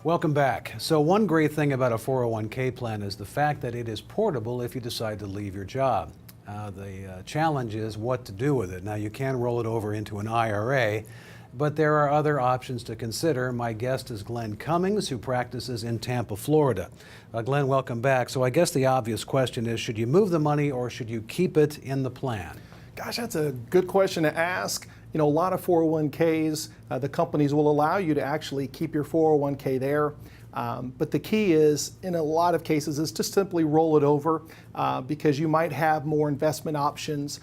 Welcome back. So one great thing about a 401k plan is the fact that it is portable if you decide to leave your job. The challenge is what to do with it. Now you can roll it over into an IRA, but there are other options to consider. My guest is Glenn Cummings, who practices in Tampa, Florida. Glenn, welcome back. So I guess the obvious question is, should you move the money or should you keep it in the plan? Gosh, that's a good question to ask. You know, a lot of 401ks, the companies will allow you to actually keep your 401k there. But the key is, in a lot of cases, is to simply roll it over because you might have more investment options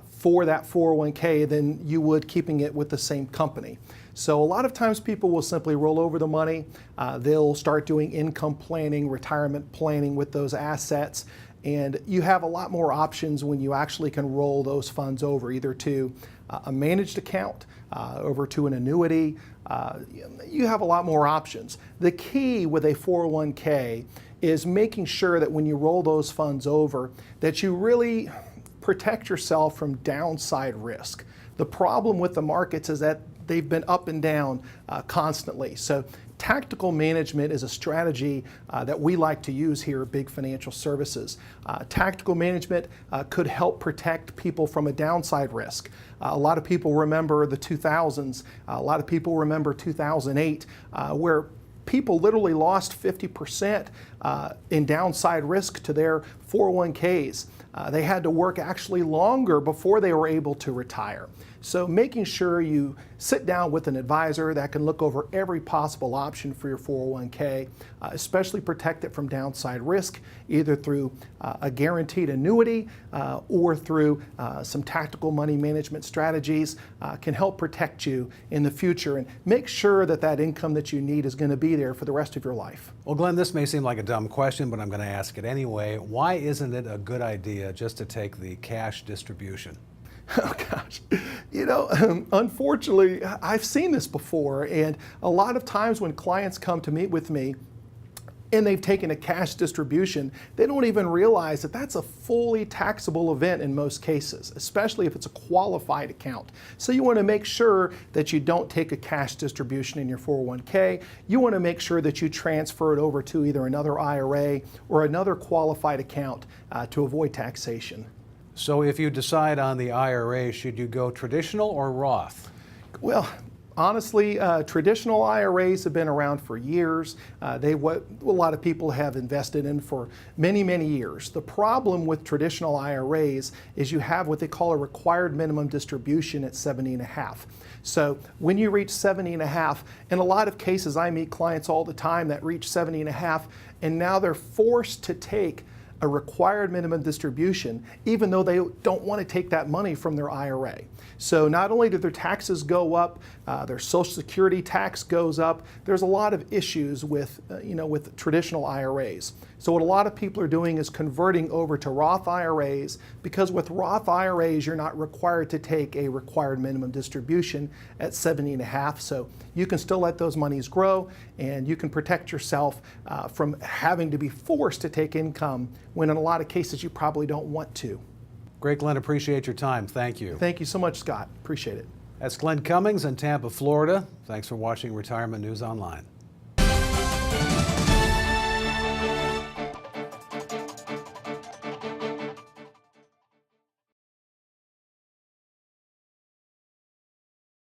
for that 401k than you would keeping it with the same company. So a lot of times people will simply roll over the money. They'll start doing income planning, retirement planning with those assets. And you have a lot more options when you actually can roll those funds over, either to a managed account, over to an annuity. You have a lot more options. The key with a 401k is making sure that when you roll those funds over, that you really protect yourself from downside risk. The problem with the markets is that they've been up and down constantly. So tactical management is a strategy that we like to use here at Big Financial Services. Tactical management could help protect people from a downside risk. A lot of people remember the 2000s. A lot of people remember 2008, where people literally lost 50% in downside risk to their 401ks. They had to work actually longer before they were able to retire. So making sure you sit down with an advisor that can look over every possible option for your 401k, especially protect it from downside risk, either through a guaranteed annuity or through some tactical money management strategies, can help protect you in the future and make sure that that income that you need is going to be there for the rest of your life. Well, Glenn, this may seem like a dumb question, but I'm going to ask it anyway. Why isn't it a good idea just to take the cash distribution? Oh gosh, you know, unfortunately, I've seen this before, and a lot of times when clients come to meet with me and they've taken a cash distribution, they don't even realize that that's a fully taxable event in most cases, especially if it's a qualified account. So you want to make sure that you don't take a cash distribution in your 401k. You want to make sure that you transfer it over to either another IRA or another qualified account to avoid taxation. So if you decide on the IRA, should you go traditional or Roth? Well, honestly, traditional IRAs have been around for years. What a lot of people have invested in for many, many years. The problem with traditional IRAs is you have what they call a required minimum distribution at 70.5. So when you reach 70.5, in a lot of cases, I meet clients all the time that reach 70.5, and now they're forced to take a required minimum distribution, even though they don't want to take that money from their IRA. So not only do their taxes go up, their Social Security tax goes up. There's a lot of issues with, with traditional IRAs. So what a lot of people are doing is converting over to Roth IRAs, because with Roth IRAs, you're not required to take a required minimum distribution at 70.5. So you can still let those monies grow, and you can protect yourself from having to be forced to take income when in a lot of cases you probably don't want to. Great, Glenn. Appreciate your time. Thank you. Thank you so much, Scott. Appreciate it. That's Glenn Cummings in Tampa, Florida. Thanks for watching Retirement News Online.